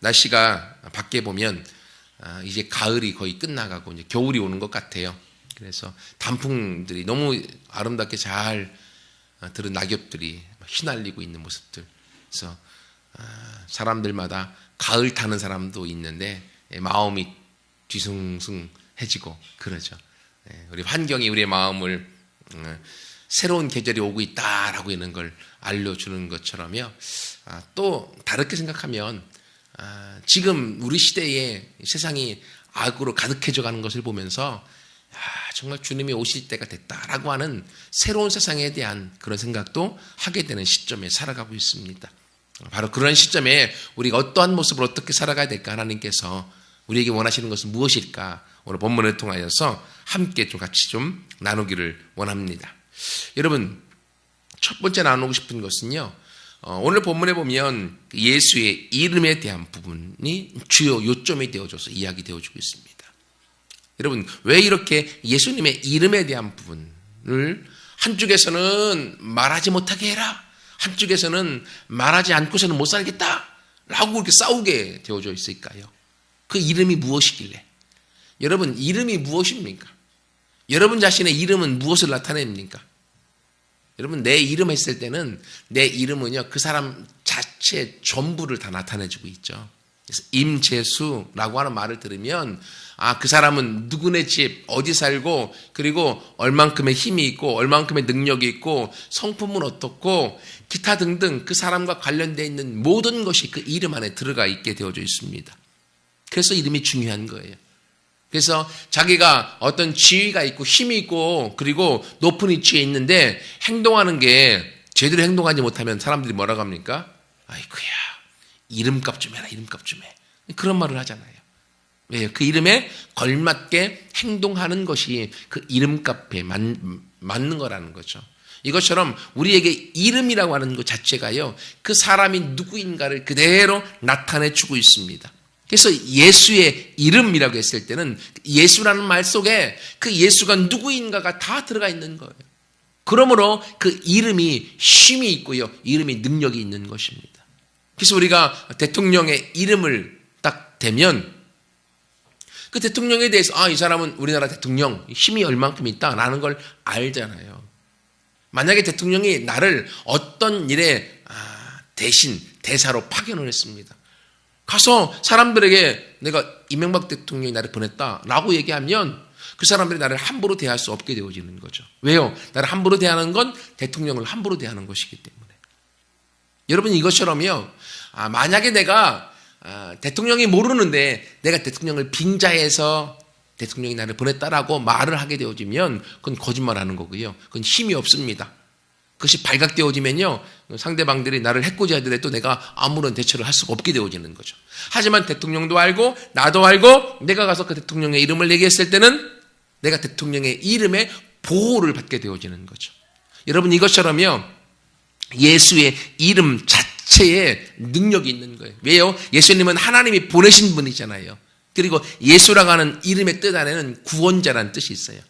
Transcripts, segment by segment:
날씨가 밖에 보면 이제 가을이 거의 끝나가고 이제 겨울이 오는 것 같아요. 그래서 단풍들이 너무 아름답게 잘 들은 낙엽들이 휘날리고 있는 모습들. 그래서 사람들마다 가을 타는 사람도 있는데 마음이 뒤숭숭해지고 그러죠. 우리 환경이 우리의 마음을 새로운 계절이 오고 있다라고 있는 걸 알려주는 것처럼요. 또 다르게 생각하면 지금 우리 시대에 세상이 악으로 가득해져 가는 것을 보면서 정말 주님이 오실 때가 됐다라고 하는 새로운 세상에 대한 그런 생각도 하게 되는 시점에 살아가고 있습니다. 바로 그런 시점에 우리가 어떠한 모습을 어떻게 살아가야 될까 하나님께서 우리에게 원하시는 것은 무엇일까 오늘 본문을 통하여서 함께 좀 같이 좀 나누기를 원합니다. 여러분 첫 번째 나누고 싶은 것은요. 오늘 본문에 보면 예수의 이름에 대한 부분이 주요 요점이 되어줘서 이야기되어주고 있습니다. 여러분 왜 이렇게 예수님의 이름에 대한 부분을 한쪽에서는 말하지 못하게 해라, 한쪽에서는 말하지 않고서는 못 살겠다 라고 그렇게 싸우게 되어져 있을까요? 그 이름이 무엇이길래? 여러분 이름이 무엇입니까? 여러분 자신의 이름은 무엇을 나타냅니까? 여러분 내 이름 했을 때는 내 이름은요 그 사람 자체 전부를 다 나타내주고 있죠. 그래서 임재수라고 하는 말을 들으면 그 사람은 누구네 집 어디 살고 그리고 얼만큼의 힘이 있고 얼만큼의 능력이 있고 성품은 어떻고 기타 등등 그 사람과 관련되어 있는 모든 것이 그 이름 안에 들어가 있게 되어져 있습니다. 그래서 이름이 중요한 거예요. 그래서 자기가 어떤 지위가 있고 힘이 있고 그리고 높은 위치에 있는데 행동하는 게 제대로 행동하지 못하면 사람들이 뭐라고 합니까? 아이고야 이름값 좀 해라, 이름값 좀 해. 그런 말을 하잖아요. 왜요? 그 이름에 걸맞게 행동하는 것이 그 이름값에 맞는 거라는 거죠. 이것처럼 우리에게 이름이라고 하는 것 자체가요 그 사람이 누구인가를 그대로 나타내주고 있습니다. 그래서 예수의 이름이라고 했을 때는 예수라는 말 속에 그 예수가 누구인가가 다 들어가 있는 거예요. 그러므로 그 이름이 쉼이 있고요. 이름이 능력이 있는 것입니다. 그래서 우리가 대통령의 이름을 딱 대면 그 대통령에 대해서 이 사람은 우리나라 대통령 힘이 얼만큼 있다라는 걸 알잖아요. 만약에 대통령이 나를 어떤 일에 대신 대사로 파견을 했습니다. 가서 사람들에게 내가 이명박 대통령이 나를 보냈다라고 얘기하면 그 사람들이 나를 함부로 대할 수 없게 되어지는 거죠. 왜요? 나를 함부로 대하는 건 대통령을 함부로 대하는 것이기 때문에. 여러분 이것처럼요. 만약에 내가 대통령이 모르는데 내가 대통령을 빙자해서 대통령이 나를 보냈다라고 말을 하게 되어지면 그건 거짓말하는 거고요. 그건 힘이 없습니다. 그것이 발각되어지면요. 상대방들이 나를 해코지하더라도 내가 아무런 대처를 할 수가 없게 되어지는 거죠. 하지만 대통령도 알고 나도 알고 내가 가서 그 대통령의 이름을 얘기했을 때는 내가 대통령의 이름에 보호를 받게 되어지는 거죠. 여러분 이것처럼요. 예수의 이름 자체에 능력이 있는 거예요. 왜요? 예수님은 하나님이 보내신 분이잖아요. 그리고 예수라고 하는 이름의 뜻 안에는 구원자라는 뜻이 있어요.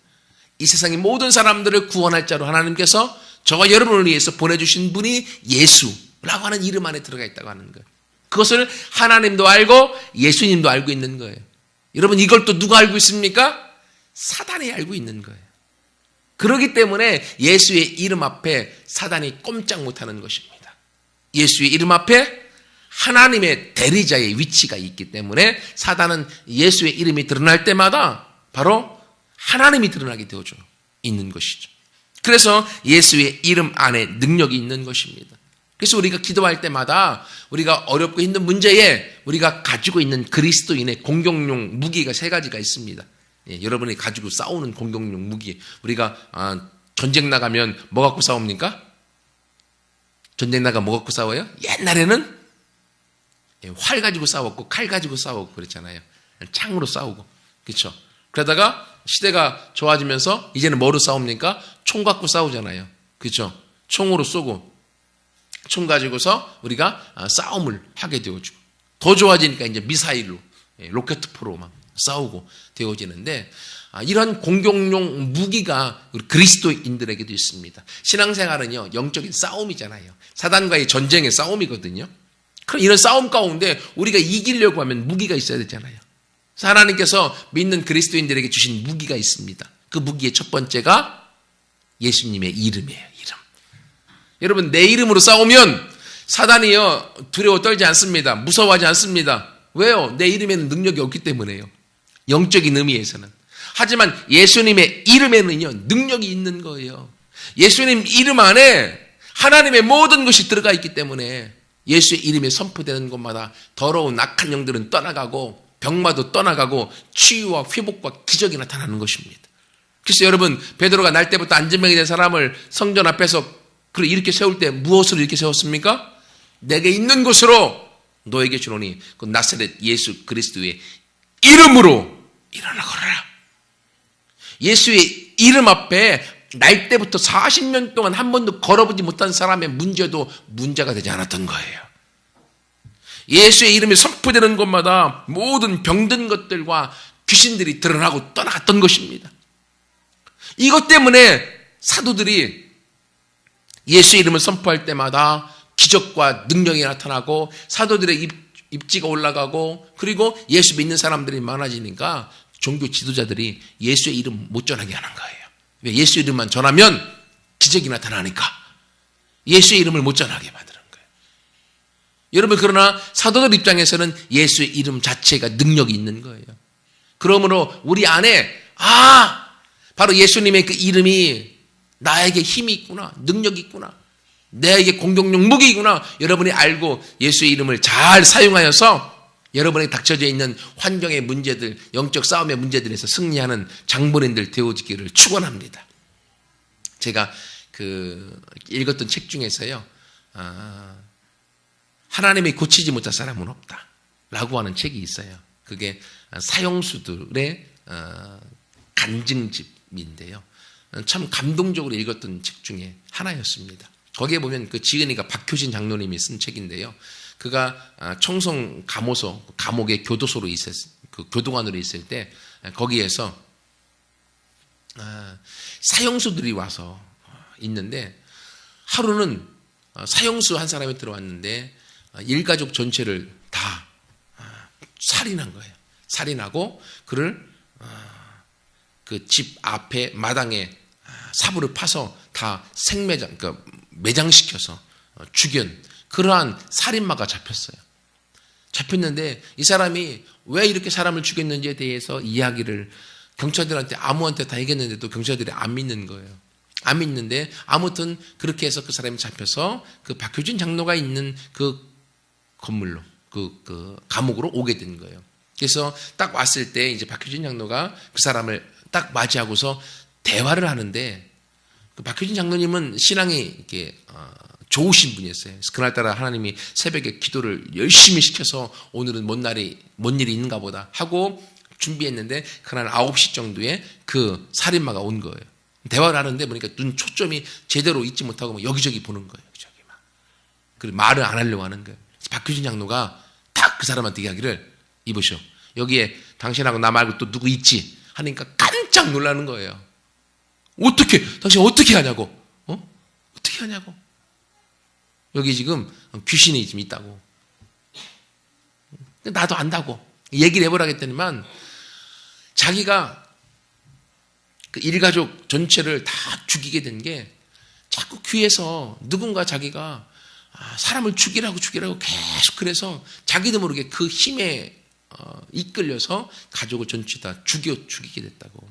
이 세상의 모든 사람들을 구원할 자로 하나님께서 저와 여러분을 위해서 보내주신 분이 예수라고 하는 이름 안에 들어가 있다고 하는 거예요. 그것을 하나님도 알고 예수님도 알고 있는 거예요. 여러분 이걸 또 누가 알고 있습니까? 사단이 알고 있는 거예요. 그렇기 때문에 예수의 이름 앞에 사단이 꼼짝 못하는 것입니다. 예수의 이름 앞에 하나님의 대리자의 위치가 있기 때문에 사단은 예수의 이름이 드러날 때마다 바로 하나님이 드러나게 되어져 있는 것이죠. 그래서 예수의 이름 안에 능력이 있는 것입니다. 그래서 우리가 기도할 때마다 우리가 어렵고 힘든 문제에 우리가 가지고 있는 그리스도인의 공격용 무기가 3가지가 있습니다. 여러분이 가지고 싸우는 공격용 무기. 우리가 전쟁 나가면 뭐 갖고 싸웁니까? 전쟁 나가 뭐 갖고 싸워요? 옛날에는 활 가지고 싸웠고 칼 가지고 싸우고 그랬잖아요. 창으로 싸우고. 그렇죠? 그러다가 시대가 좋아지면서 이제는 뭐로 싸웁니까? 총 갖고 싸우잖아요. 그렇죠? 총으로 쏘고 총 가지고서 우리가 싸움을 하게 되어지고 더 좋아지니까 이제 미사일로 로켓포로 막 싸우고 되어지는데 이런 공격용 무기가 우리 그리스도인들에게도 있습니다. 신앙생활은요 영적인 싸움이잖아요. 사단과의 전쟁의 싸움이거든요. 그럼 이런 싸움 가운데 우리가 이기려고 하면 무기가 있어야 되잖아요. 하나님께서 믿는 그리스도인들에게 주신 무기가 있습니다. 그 무기의 첫 번째가 예수님의 이름이에요. 이름. 여러분, 내 이름으로 싸우면 사단이요 두려워 떨지 않습니다. 무서워하지 않습니다. 왜요? 내 이름에는 능력이 없기 때문에요. 영적인 의미에서는. 하지만 예수님의 이름에는요 능력이 있는 거예요. 예수님 이름 안에 하나님의 모든 것이 들어가 있기 때문에 예수의 이름에 선포되는 곳마다 더러운 악한 영들은 떠나가고 병마도 떠나가고 치유와 회복과 기적이 나타나는 것입니다. 그래서 여러분, 베드로가 날 때부터 안전병이 된 사람을 성전 앞에서 이렇게 세울 때 무엇으로 이렇게 세웠습니까? 내게 있는 곳으로 너에게 주노니 그 나사렛 예수 그리스도의 이름으로 일어나 걸어라. 예수의 이름 앞에 날 때부터 40년 동안 한 번도 걸어보지 못한 사람의 문제도 문제가 되지 않았던 거예요. 예수의 이름이 선포되는 곳마다 모든 병든 것들과 귀신들이 드러나고 떠나갔던 것입니다. 이것 때문에 사도들이 예수의 이름을 선포할 때마다 기적과 능력이 나타나고 사도들의 입지가 올라가고 그리고 예수 믿는 사람들이 많아지니까 종교 지도자들이 예수의 이름 못 전하게 하는 거예요. 왜? 예수 이름만 전하면 기적이 나타나니까 예수의 이름을 못 전하게 만드는 거예요. 여러분, 그러나 사도들 입장에서는 예수의 이름 자체가 능력이 있는 거예요. 그러므로 우리 안에 바로 예수님의 그 이름이 나에게 힘이 있구나, 능력이 있구나, 내게 공격용 무기이구나, 여러분이 알고 예수의 이름을 잘 사용하여서 여러분에게 닥쳐져 있는 환경의 문제들, 영적 싸움의 문제들에서 승리하는 장본인들 되어지기를 축원합니다. 제가 읽었던 책 중에서요, 하나님이 고치지 못할 사람은 없다 라고 하는 책이 있어요. 그게 사형수들의 간증집인데요. 참 감동적으로 읽었던 책 중에 하나였습니다. 거기에 보면 그 지은이가 박효신 장로님이 쓴 책인데요. 그가 청송 감호소, 감옥의 교도소로 그 교도관으로 있을 때 거기에서 사형수들이 와서 있는데 하루는 사형수 한 사람이 들어왔는데 일가족 전체를 다 살인한 거예요. 살인하고 그를 그 집 앞에 마당에 사부를 파서 다 생매장, 그러니까 매장시켜서 죽인 그러한 살인마가 잡혔어요. 잡혔는데 이 사람이 왜 이렇게 사람을 죽였는지에 대해서 이야기를 경찰들한테 아무한테 다 얘기했는데도 경찰들이 안 믿는 거예요. 안 믿는데 아무튼 그렇게 해서 그 사람이 잡혀서 그 박효진 장로가 있는 그 건물로 그 감옥으로 오게 된 거예요. 그래서 딱 왔을 때 이제 박효진 장로가 그 사람을 딱 맞이하고서 대화를 하는데 그 박효진 장로님은 신앙이 이렇게 좋으신 분이었어요. 그래서 그날따라 하나님이 새벽에 기도를 열심히 시켜서 오늘은 뭔 일이 있는가 보다 하고 준비했는데 그날 9시 정도에 그 살인마가 온 거예요. 대화를 하는데 보니까 눈 초점이 제대로 있지 못하고 막 여기저기 보는 거예요. 여기저기 막. 그리고 말을 안 하려고 하는 거예요. 그래서 박효진 장로가 딱 그 사람한테 이야기를 이보시오. 여기에 당신하고 나 말고 또 누구 있지? 하니까 깜짝 놀라는 거예요. 당신 어떻게 하냐고? 어떻게 하냐고? 여기 지금 귀신이 지금 있다고. 나도 안다고. 얘기를 해보라겠더니만 자기가 그 일가족 전체를 다 죽이게 된 게 자꾸 귀에서 누군가 자기가 사람을 죽이라고 계속 그래서 자기도 모르게 그 힘에 이끌려서 가족을 전체 다 죽이게 됐다고.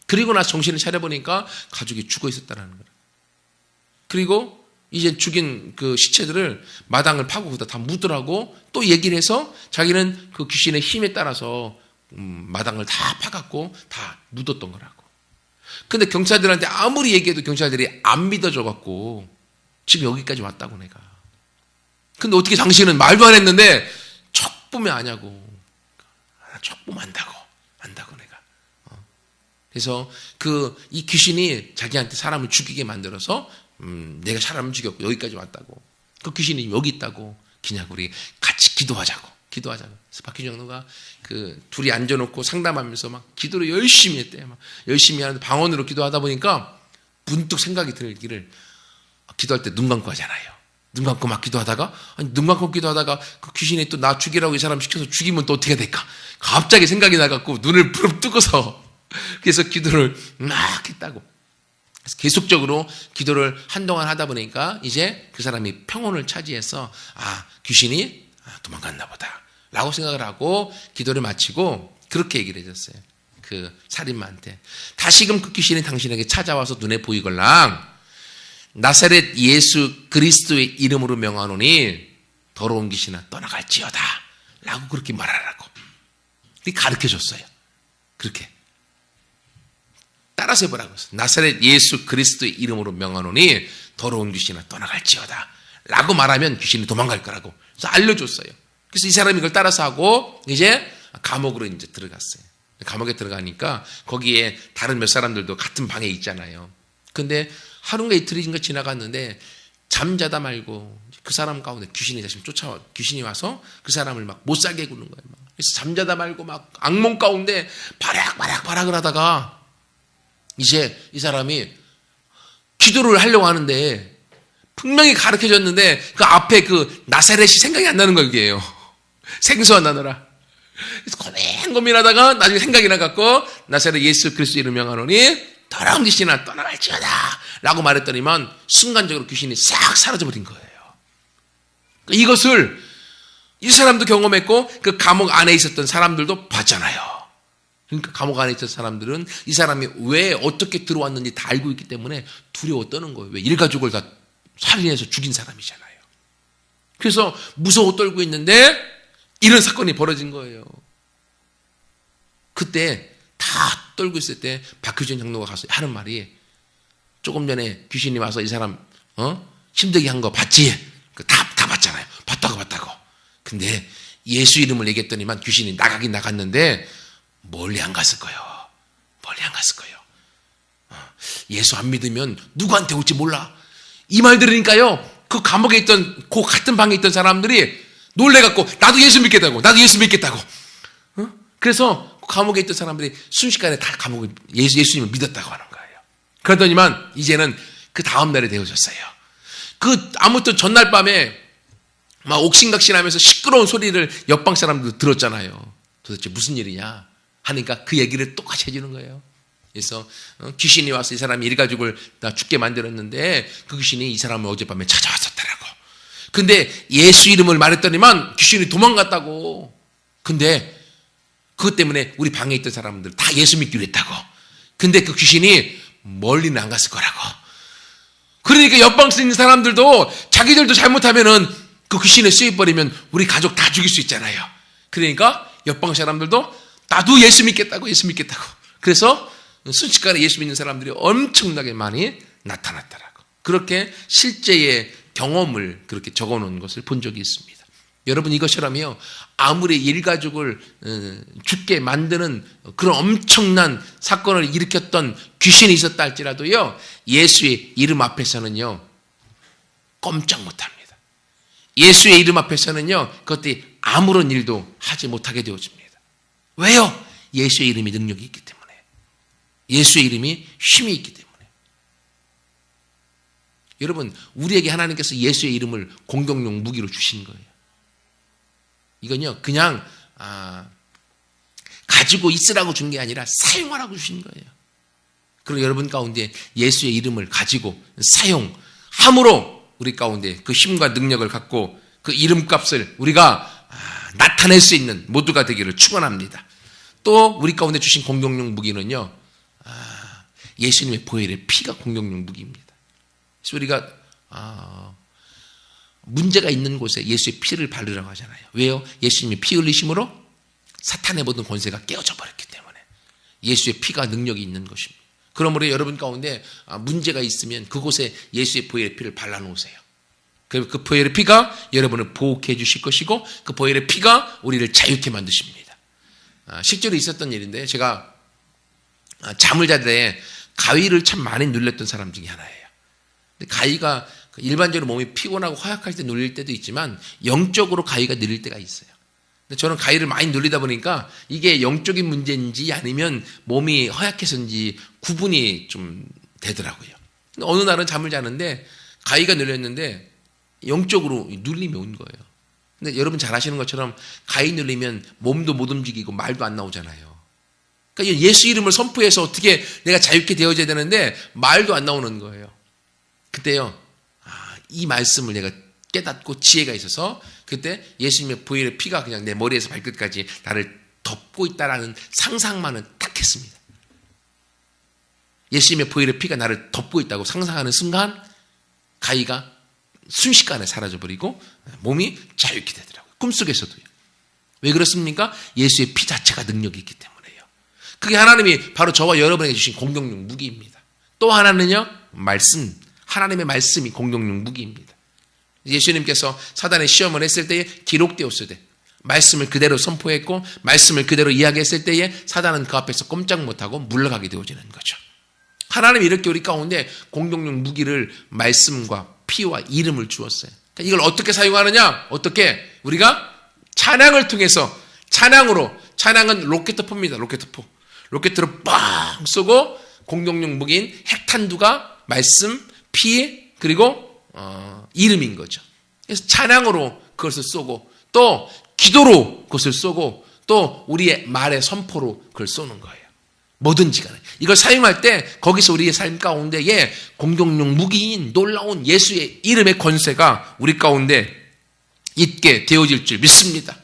그리고 나서 정신을 차려보니까 가족이 죽어 있었다는 거예요. 그리고 이제 죽인 그 시체들을 마당을 파고 거기다 다 묻으라고 또 얘기를 해서 자기는 그 귀신의 힘에 따라서 마당을 다 파갖고 다 묻었던 거라고. 근데 경찰들한테 아무리 얘기해도 경찰들이 안 믿어줘갖고 지금 여기까지 왔다고 내가. 근데 어떻게 당신은 말도 안 했는데 척보면 아냐고. 척보면 안다고 내가. 그래서 이 귀신이 자기한테 사람을 죽이게 만들어서 내가 사람을 죽였고 여기까지 왔다고. 그 귀신이 여기 있다고. 그냥 우리 같이 기도하자고. 그래서 박효진 장로가 둘이 앉아놓고 상담하면서 막 기도를 열심히 했대요. 막 열심히 하는데 방언으로 기도하다 보니까 문득 생각이 들기를 기도할 때 눈 감고 하잖아요. 눈 감고 막 기도하다가, 눈 감고 기도하다가 그 귀신이 또 나 죽이라고 이 사람 시켜서 죽이면 또 어떻게 될까? 갑자기 생각이 나갖고 눈을 부릅 뜨고서 그래서 기도를 막 했다고. 그래서 계속적으로 기도를 한동안 하다 보니까 이제 그 사람이 평온을 차지해서 귀신이 도망갔나 보다 라고 생각을 하고 기도를 마치고 그렇게 얘기를 해줬어요. 그 살인마한테. 다시금 그 귀신이 당신에게 찾아와서 눈에 보이걸랑 나사렛 예수 그리스도의 이름으로 명하노니 더러운 귀신아 떠나갈지어다 라고 그렇게 말하라고 가르쳐줬어요. 그렇게 따라서 해보라고 했어요. 나사렛 예수 그리스도의 이름으로 명하노니 더러운 귀신아 떠나갈지어다 라고 말하면 귀신이 도망갈 거라고 그래서 알려줬어요. 그래서 이 사람이 이걸 따라서 하고 이제 감옥으로 이제 들어갔어요. 감옥에 들어가니까 거기에 다른 몇 사람들도 같은 방에 있잖아요. 근데 하루인가 이틀인가 지나갔는데 잠자다 말고 그 사람 가운데 귀신이 다시 귀신이 와서 그 사람을 막 못 살게 구는 거예요. 그래서 잠자다 말고 막 악몽 가운데 바락바락을 하다가 이제 이 사람이 기도를 하려고 하는데 분명히 가르쳐줬는데 그 앞에 그 나사렛이 생각이 안 나는 거예요. 생소한 단어라. 그래서 고민하다가 나중에 생각이 나갖고 나사렛 예수 그리스도 이름 명하노니 더러운 귀신아 떠나갈지어다 라고 말했더니만 순간적으로 귀신이 싹 사라져버린 거예요. 이것을 이 사람도 경험했고 그 감옥 안에 있었던 사람들도 봤잖아요. 그러니까 감옥 안에 있었던 사람들은 이 사람이 왜 어떻게 들어왔는지 다 알고 있기 때문에 두려워 떠는 거예요. 왜 일가족을 다 살인해서 죽인 사람이잖아요. 그래서 무서워 떨고 있는데 이런 사건이 벌어진 거예요. 그때 다 떨고 있을 때 박효진 장로가 가서 하는 말이 조금 전에 귀신이 와서 이 사람 힘들게 한 거 봤지? 다 봤잖아요. 봤다고. 근데 예수 이름을 얘기했더니만 귀신이 나가긴 나갔는데 멀리 안 갔을 거예요. 예수 안 믿으면 누구한테 올지 몰라. 이 말 들으니까요. 그 감옥에 있던 그 같은 방에 있던 사람들이 놀래갖고 나도 예수 믿겠다고. 그래서 감옥에 있던 사람들이 순식간에 다 감옥에 예수님을 믿었다고 하는 거예요. 그러더니만 이제는 그 다음 날이 되어졌어요. 아무튼 전날 밤에 막 옥신각신하면서 시끄러운 소리를 옆방 사람들 들었잖아요. 도대체 무슨 일이냐 하니까 그 얘기를 똑같이 해주는 거예요. 그래서 귀신이 와서 이 사람이 일가족을 다 죽게 만들었는데 그 귀신이 이 사람을 어젯밤에 찾아왔었더라고. 근데 예수 이름을 말했더니만 귀신이 도망갔다고. 근데 그것 때문에 우리 방에 있던 사람들 다 예수 믿기로 했다고. 근데 그 귀신이 멀리는 안 갔을 거라고. 그러니까 옆방에 있는 사람들도 자기들도 잘못하면은 그 귀신에 쓰여버리면 우리 가족 다 죽일 수 있잖아요. 그러니까 옆방 사람들도 나도 예수 믿겠다고. 그래서 순식간에 예수 믿는 사람들이 엄청나게 많이 나타났더라고. 그렇게 실제의 경험을 그렇게 적어놓은 것을 본 적이 있습니다. 여러분 이것처럼요. 아무리 일가족을 죽게 만드는 그런 엄청난 사건을 일으켰던 귀신이 있었다 할지라도요. 예수의 이름 앞에서는요. 꼼짝 못합니다. 예수의 이름 앞에서는요. 그것들이 아무런 일도 하지 못하게 되어집니다. 왜요? 예수의 이름이 능력이 있기 때문에. 예수의 이름이 힘이 있기 때문에. 여러분 우리에게 하나님께서 예수의 이름을 공격용 무기로 주신 거예요. 이건요 그냥 가지고 있으라고 준 게 아니라 사용하라고 주신 거예요. 그리고 여러분 가운데 예수의 이름을 가지고 사용함으로 우리 가운데 그 힘과 능력을 갖고 그 이름값을 우리가 나타낼 수 있는 모두가 되기를 축원합니다. 또 우리 가운데 주신 공격용 무기는요 예수님의 보혈의 피가 공격용 무기입니다. 그래서 우리가 문제가 있는 곳에 예수의 피를 바르라고 하잖아요. 왜요? 예수님이 피 흘리심으로 사탄의 모든 권세가 깨어져 버렸기 때문에 예수의 피가 능력이 있는 것입니다. 그러므로 여러분 가운데 문제가 있으면 그곳에 예수의 보혈의 피를 발라놓으세요. 그 보혈의 피가 여러분을 보호해 주실 것이고 그 보혈의 피가 우리를 자유케 만드십니다. 실제로 있었던 일인데 제가 잠을 잘 때 가위를 참 많이 눌렸던 사람 중에 하나예요. 근데 가위가 일반적으로 몸이 피곤하고 허약할 때 눌릴 때도 있지만 영적으로 가위가 눌릴 때가 있어요. 근데 저는 가위를 많이 눌리다 보니까 이게 영적인 문제인지 아니면 몸이 허약해서인지 구분이 좀 되더라고요. 근데 어느 날은 잠을 자는데 가위가 눌렸는데 영적으로 눌림이 온 거예요. 근데 여러분 잘 아시는 것처럼 가위 눌리면 몸도 못 움직이고 말도 안 나오잖아요. 그러니까 예수 이름을 선포해서 어떻게 내가 자유케 되어져야 되는데 말도 안 나오는 거예요. 그때요, 이 말씀을 내가 깨닫고 지혜가 있어서 그때 예수님의 보혈의 피가 그냥 내 머리에서 발끝까지 나를 덮고 있다라는 상상만은 딱 했습니다. 예수님의 보혈의 피가 나를 덮고 있다고 상상하는 순간 가위가 순식간에 사라져버리고 몸이 자유케 되더라고요. 꿈속에서도요. 왜 그렇습니까? 예수의 피 자체가 능력이 있기 때문에요. 그게 하나님이 바로 저와 여러분에게 주신 공격용 무기입니다. 또 하나는요, 말씀, 하나님의 말씀이 공격용 무기입니다. 예수님께서 사단의 시험을 했을 때에 기록되었을 때 말씀을 그대로 선포했고 말씀을 그대로 이야기했을 때에 사단은 그 앞에서 꼼짝 못하고 물러가게 되어지는 거죠. 하나님이 이렇게 우리 가운데 공격용 무기를 말씀과 피와 이름을 주었어요. 그러니까 이걸 어떻게 사용하느냐? 어떻게? 우리가 찬양을 통해서 찬양은 로켓포입니다. 로켓으로 빵 쏘고 공격용 무기인 핵탄두가 말씀, 피, 그리고 이름인 거죠. 그래서 찬양으로 그것을 쏘고 또 기도로 그것을 쏘고 또 우리의 말의 선포로 그걸 쏘는 거예요. 뭐든지 간에 이걸 사용할 때 거기서 우리의 삶 가운데에 공격용 무기인 놀라운 예수의 이름의 권세가 우리 가운데 있게 되어질 줄 믿습니다.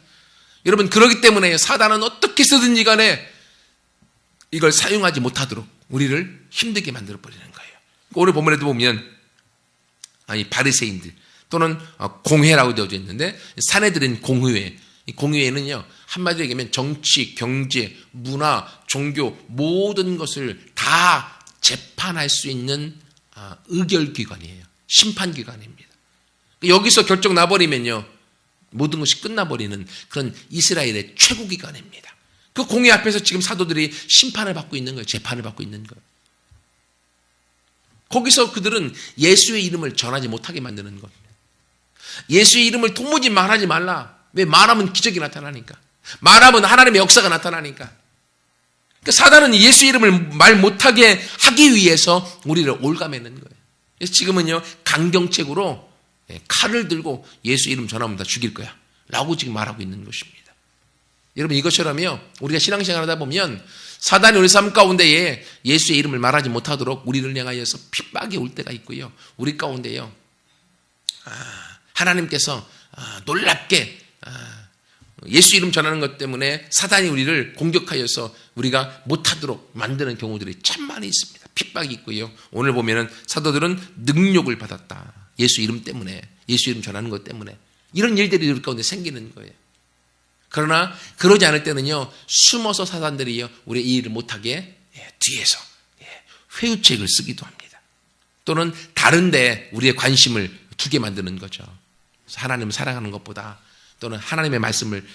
여러분, 그렇기 때문에 사단은 어떻게 쓰든지 간에 이걸 사용하지 못하도록 우리를 힘들게 만들어버리는 거예요. 오늘 본문에도 보면 바리새인들 또는 공회라고 되어져 있는데 사내들은 공회. 이 공회는요, 한마디로 얘기하면 정치, 경제, 문화, 종교 모든 것을 다 재판할 수 있는 의결기관이에요. 심판기관입니다. 여기서 결정 나버리면요, 모든 것이 끝나버리는 그런 이스라엘의 최고기관입니다. 그 공회 앞에서 지금 사도들이 심판을 받고 있는 거예요. 재판을 받고 있는 거예요. 거기서 그들은 예수의 이름을 전하지 못하게 만드는 겁니다. 예수의 이름을 도무지 말하지 말라. 왜? 말하면 기적이 나타나니까. 말하면 하나님의 역사가 나타나니까. 그러니까 사단은 예수 이름을 말 못하게 하기 위해서 우리를 올가매는 거예요. 그래서 지금은요, 강경책으로 칼을 들고 예수 이름 전하면 다 죽일 거야 라고 지금 말하고 있는 것입니다. 여러분, 이것처럼요, 우리가 신앙생활 하다 보면 사단이 우리 삶 가운데에 예수의 이름을 말하지 못하도록 우리를 향하여서 핍박이 올 때가 있고요, 우리 가운데요, 하나님께서 놀랍게 예수 이름 전하는 것 때문에 사단이 우리를 공격하여서 우리가 못하도록 만드는 경우들이 참 많이 있습니다. 핍박이 있고요. 오늘 보면은 사도들은 능력을 받았다. 예수 이름 때문에, 예수 이름 전하는 것 때문에 이런 일들이 우리 가운데 생기는 거예요. 그러나 그러지 않을 때는요, 숨어서 사단들이요, 우리 이 일을 못하게 뒤에서 회유책을 쓰기도 합니다. 또는 다른데 우리의 관심을 두게 만드는 거죠. 하나님을 사랑하는 것보다 또는 하나님의 말씀을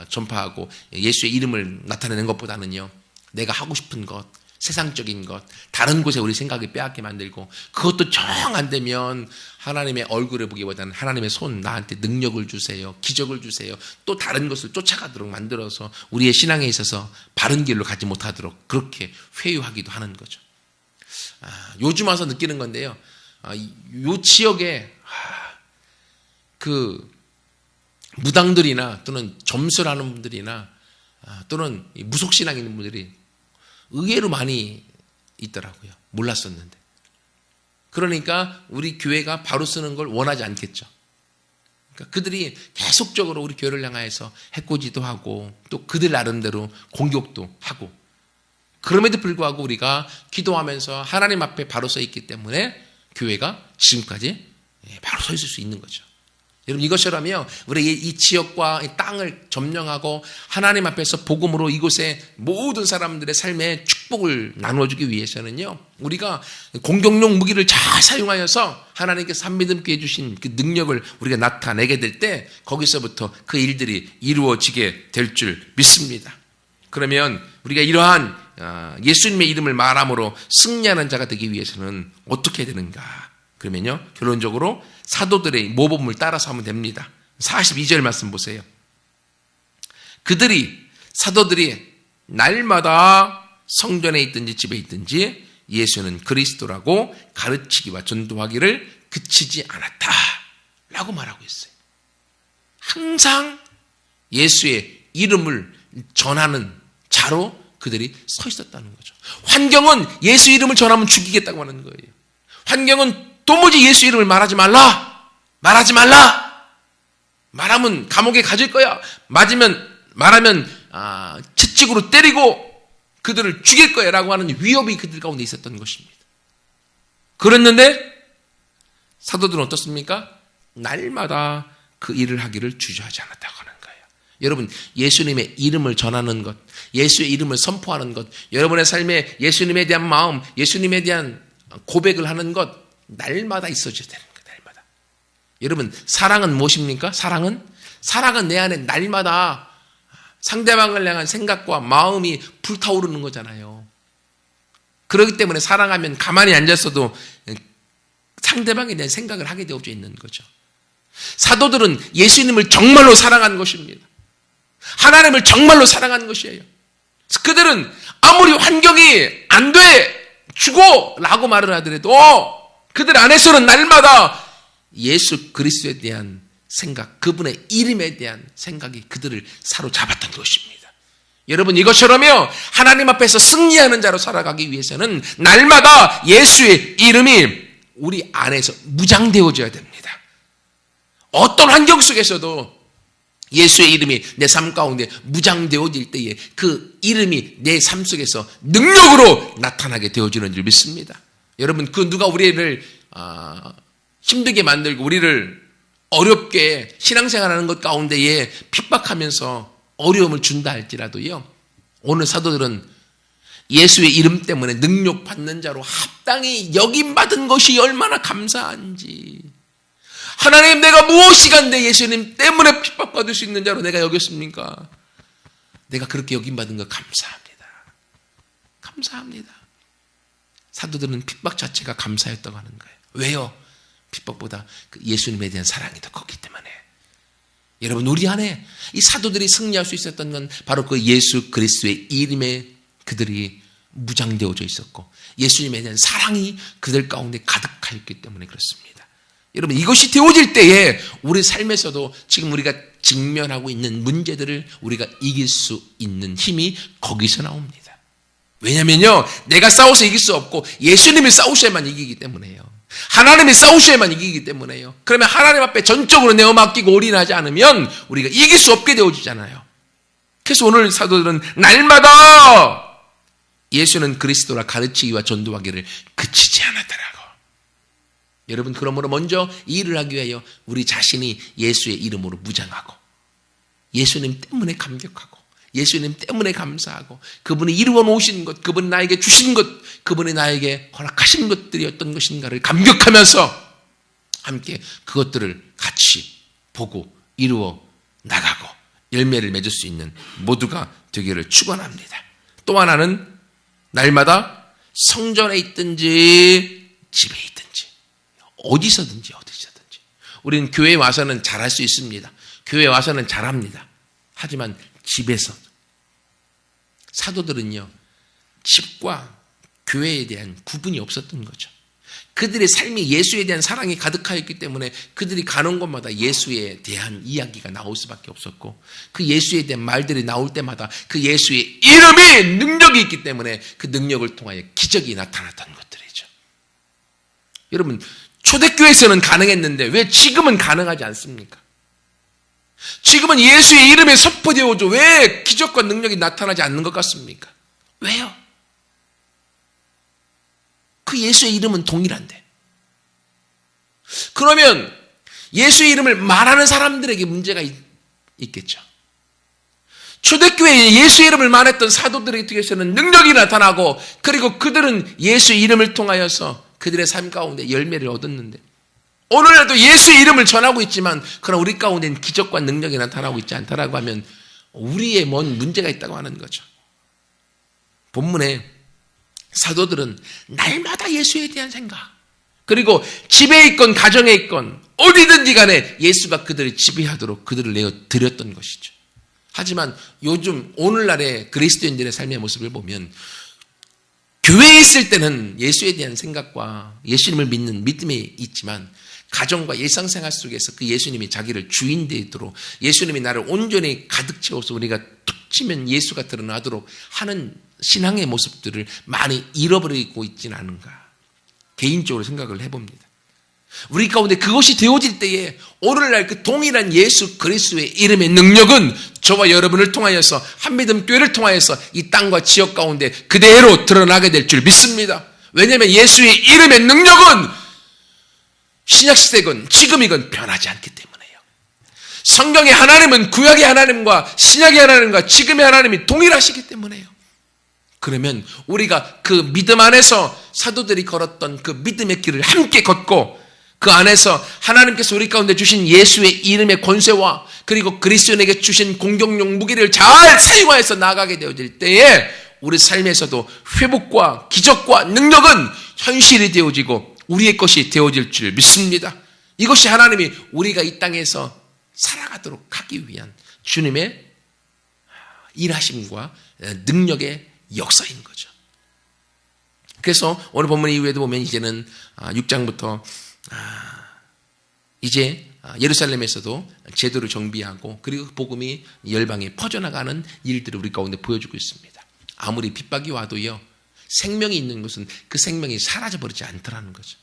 전파하고 예수의 이름을 나타내는 것보다는요, 내가 하고 싶은 것, 세상적인 것, 다른 곳에 우리 생각이 빼앗게 만들고, 그것도 정 안 되면 하나님의 얼굴을 보기보다는 하나님의 손, 나한테 능력을 주세요, 기적을 주세요, 또 다른 것을 쫓아가도록 만들어서 우리의 신앙에 있어서 바른 길로 가지 못하도록 그렇게 회유하기도 하는 거죠. 요즘 와서 느끼는 건데요, 요 지역에 그 무당들이나 또는 점술하는 분들이나 또는 무속신앙 있는 분들이 의외로 많이 있더라고요. 몰랐었는데. 그러니까 우리 교회가 바로 쓰는 걸 원하지 않겠죠. 그러니까 그들이 계속적으로 우리 교회를 향해서 해코지도 하고 또 그들 나름대로 공격도 하고, 그럼에도 불구하고 우리가 기도하면서 하나님 앞에 바로 서 있기 때문에 교회가 지금까지 바로 서 있을 수 있는 거죠. 여러분, 이것이라면 우리 이 지역과 이 땅을 점령하고 하나님 앞에서 복음으로 이곳의 모든 사람들의 삶에 축복을 나누어주기 위해서는요, 우리가 공격용 무기를 잘 사용하여서 하나님께서 한믿음께 해주신 그 능력을 우리가 나타내게 될 때 거기서부터 그 일들이 이루어지게 될 줄 믿습니다. 그러면 우리가 이러한 예수님의 이름을 말함으로 승리하는 자가 되기 위해서는 어떻게 해야 되는가? 그러면요, 결론적으로 사도들의 모범을 따라서 하면 됩니다. 42절 말씀 보세요. 사도들이 날마다 성전에 있든지 집에 있든지 예수는 그리스도라고 가르치기와 전도하기를 그치지 않았다 라고 말하고 있어요. 항상 예수의 이름을 전하는 자로 그들이 서 있었다는 거죠. 환경은 예수 이름을 전하면 죽이겠다고 하는 거예요. 환경은 도무지 예수 이름을 말하지 말라. 말하면 감옥에 가질 거야. 말하면 채찍으로 때리고 그들을 죽일 거야 라고 하는 위협이 그들 가운데 있었던 것입니다. 그랬는데 사도들은 어떻습니까? 날마다 그 일을 하기를 주저하지 않았다고 하는 거예요. 여러분, 예수님의 이름을 전하는 것, 예수의 이름을 선포하는 것, 여러분의 삶에 예수님에 대한 마음, 예수님에 대한 고백을 하는 것 날마다 있어져야 되는 거예요. 날마다. 여러분, 사랑은 무엇입니까? 사랑은 내 안에 날마다 상대방을 향한 생각과 마음이 불타오르는 거잖아요. 그렇기 때문에 사랑하면 가만히 앉았어도 상대방에 대한 생각을 하게 되어져 있는 거죠. 사도들은 예수님을 정말로 사랑한 것입니다. 하나님을 정말로 사랑한 것이에요. 그들은 아무리 환경이 안 돼, 죽어! 라고 말을 하더라도 그들 안에서는 날마다 예수 그리스도에 대한 생각, 그분의 이름에 대한 생각이 그들을 사로잡았던 것입니다. 여러분, 이것처럼요, 하나님 앞에서 승리하는 자로 살아가기 위해서는 날마다 예수의 이름이 우리 안에서 무장되어져야 됩니다. 어떤 환경 속에서도 예수의 이름이 내 삶 가운데 무장되어질 때에 그 이름이 내 삶 속에서 능력으로 나타나게 되어지는 줄 믿습니다. 여러분, 그 누가 우리를 힘들게 만들고 우리를 어렵게 신앙생활하는 것 가운데에 핍박하면서 어려움을 준다 할지라도요, 오늘 사도들은 예수의 이름 때문에 능력받는 자로 합당히 여김받은 것이 얼마나 감사한지. 하나님, 내가 무엇이간데 예수님 때문에 핍박받을 수 있는 자로 내가 여겼습니까? 내가 그렇게 여김받은 것 감사합니다. 감사합니다. 사도들은 핍박 자체가 감사였다고 하는 거예요. 왜요? 핍박보다 그 예수님에 대한 사랑이 더 컸기 때문에. 여러분, 우리 안에 이 사도들이 승리할 수 있었던 건 바로 그 예수 그리스도의 이름에 그들이 무장되어져 있었고 예수님에 대한 사랑이 그들 가운데 가득하였기 때문에 그렇습니다. 여러분, 이것이 되어질 때에 우리 삶에서도 지금 우리가 직면하고 있는 문제들을 우리가 이길 수 있는 힘이 거기서 나옵니다. 왜냐면요, 내가 싸워서 이길 수 없고 예수님이 싸우셔야만 이기기 때문에요. 하나님이 싸우셔야만 이기기 때문에요. 그러면 하나님 앞에 전적으로 내어 맡기고 올인하지 않으면 우리가 이길 수 없게 되어지잖아요. 그래서 오늘 사도들은 날마다 예수는 그리스도라 가르치기와 전도하기를 그치지 않았더라고. 여러분, 그러므로 먼저 이 일을 하기 위하여 우리 자신이 예수의 이름으로 무장하고 예수님 때문에 감격하고 예수님 때문에 감사하고 그분이 이루어 놓으신 것, 그분이 나에게 주신 것, 그분이 나에게 허락하신 것들이 어떤 것인가를 감격하면서 함께 그것들을 같이 보고 이루어 나가고 열매를 맺을 수 있는 모두가 되기를 축원합니다. 또 하나는 날마다 성전에 있든지 집에 있든지 어디서든지 우리는 교회에 와서는 잘할 수 있습니다. 교회에 와서는 잘합니다. 하지만 집에서 사도들은요, 집과 교회에 대한 구분이 없었던 거죠. 그들의 삶이 예수에 대한 사랑이 가득하였기 때문에 그들이 가는 곳마다 예수에 대한 이야기가 나올 수밖에 없었고 그 예수에 대한 말들이 나올 때마다 그 예수의 이름이 능력이 있기 때문에 그 능력을 통하여 기적이 나타났던 것들이죠. 여러분, 초대교회에서는 가능했는데 왜 지금은 가능하지 않습니까? 지금은 예수의 이름에 선포되어져 왜 기적과 능력이 나타나지 않는 것 같습니까? 왜요? 그 예수의 이름은 동일한데. 그러면 예수의 이름을 말하는 사람들에게 문제가 있겠죠. 초대교회에 예수의 이름을 말했던 사도들에게서는 능력이 나타나고 그리고 그들은 예수의 이름을 통하여서 그들의 삶 가운데 열매를 얻었는데 오늘날도 예수의 이름을 전하고 있지만 그러나 우리 가운데는 기적과 능력이 나타나고 있지 않다라고 하면 우리의 뭔 문제가 있다고 하는 거죠. 본문에 사도들은 날마다 예수에 대한 생각 그리고 집에 있건 가정에 있건 어디든지 간에 예수가 그들을 지배하도록 그들을 내어 드렸던 것이죠. 하지만 요즘 오늘날의 그리스도인들의 삶의 모습을 보면 교회에 있을 때는 예수에 대한 생각과 예수님을 믿는 믿음이 있지만 가정과 일상생활 속에서 그 예수님이 자기를 주인 되도록, 예수님이 나를 온전히 가득 채워서 우리가 툭 치면 예수가 드러나도록 하는 신앙의 모습들을 많이 잃어버리고 있지는 않은가, 개인적으로 생각을 해봅니다. 우리 가운데 그것이 되어질 때에 오늘날 그 동일한 예수 그리스도의 이름의 능력은 저와 여러분을 통하여서, 한믿음 교회를 통하여서 이 땅과 지역 가운데 그대로 드러나게 될 줄 믿습니다. 왜냐하면 예수의 이름의 능력은 신약시대건 지금이건 변하지 않기 때문에요. 성경의 하나님은 구약의 하나님과 신약의 하나님과 지금의 하나님이 동일하시기 때문에요. 그러면 우리가 그 믿음 안에서 사도들이 걸었던 그 믿음의 길을 함께 걷고, 그 안에서 하나님께서 우리 가운데 주신 예수의 이름의 권세와 그리고 그리스도인에게 주신 공격용 무기를 잘 사용하여서 나아가게 되어질 때에 우리 삶에서도 회복과 기적과 능력은 현실이 되어지고 우리의 것이 되어질 줄 믿습니다. 이것이 하나님이 우리가 이 땅에서 살아가도록 하기 위한 주님의 일하심과 능력의 역사인 거죠. 그래서 오늘 본문 이후에도 보면 이제는 6장부터 이제 예루살렘에서도 제도를 정비하고 그리고 복음이 열방에 퍼져나가는 일들을 우리 가운데 보여주고 있습니다. 아무리 핍박이 와도요, 생명이 있는 것은 그 생명이 사라져버리지 않더라는 거죠.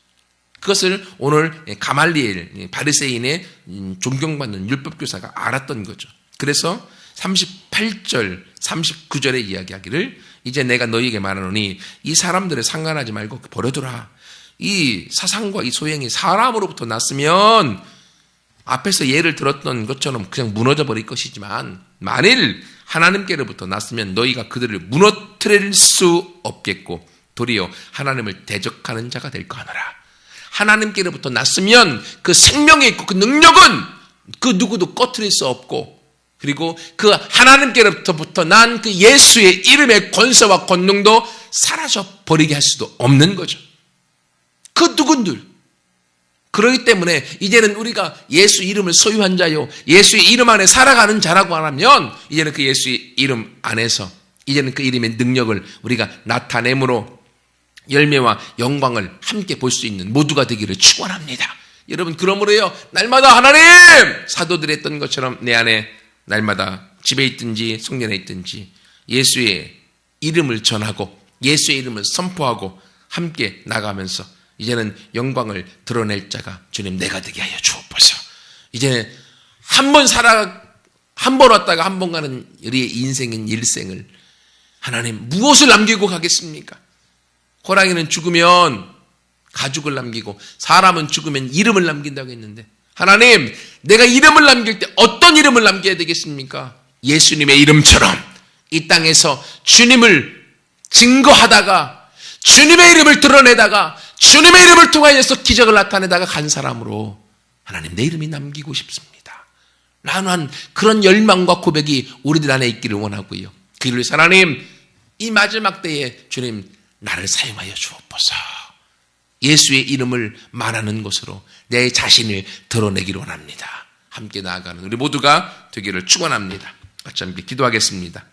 그것을 오늘 가말리엘 바리새인의 존경받는 율법교사가 알았던 거죠. 그래서 38절 39절에 이야기하기를, 이제 내가 너희에게 말하노니 이 사람들을 상관하지 말고 버려두라. 이 사상과 이 소행이 사람으로부터 났으면 앞에서 예를 들었던 것처럼 그냥 무너져 버릴 것이지만, 만일 하나님께로부터 났으면 너희가 그들을 무너뜨릴 수 없겠고 도리어 하나님을 대적하는 자가 될 거하노라. 하나님께로부터 났으면 그 생명이 있고 그 능력은 그 누구도 꺼트릴 수 없고, 그리고 그 하나님께로부터 난 그 예수의 이름의 권세와 권능도 사라져 버리게 할 수도 없는 거죠. 그 누군들. 그렇기 때문에 이제는 우리가 예수 이름을 소유한 자요, 예수의 이름 안에 살아가는 자라고 하면, 이제는 그 예수의 이름 안에서 이제는 그 이름의 능력을 우리가 나타내므로 열매와 영광을 함께 볼 수 있는 모두가 되기를 축원합니다. 여러분, 그러므로요, 날마다 하나님, 사도들이 했던 것처럼 내 안에 날마다 집에 있든지 성전에 있든지 예수의 이름을 전하고 예수의 이름을 선포하고 함께 나가면서 이제는 영광을 드러낼 자가 주님 내가 되게 하여 주옵소서. 이제 한 번 왔다가 한 번 가는 우리의 인생인 일생을 하나님 무엇을 남기고 가겠습니까? 호랑이는 죽으면 가죽을 남기고 사람은 죽으면 이름을 남긴다고 했는데, 하나님, 내가 이름을 남길 때 어떤 이름을 남겨야 되겠습니까? 예수님의 이름처럼 이 땅에서 주님을 증거하다가 주님의 이름을 드러내다가 주님의 이름을 통하여서 기적을 나타내다가 간 사람으로 하나님 내 이름이 남기고 싶습니다. 라는 그런 열망과 고백이 우리들 안에 있기를 원하고요. 그를 위해서 하나님, 이 마지막 때에 주님 나를 사용하여 주옵소서. 예수의 이름을 말하는 것으로 내 자신을 드러내기를 원합니다. 함께 나아가는 우리 모두가 되기를 축원합니다. 같이 함께 기도하겠습니다.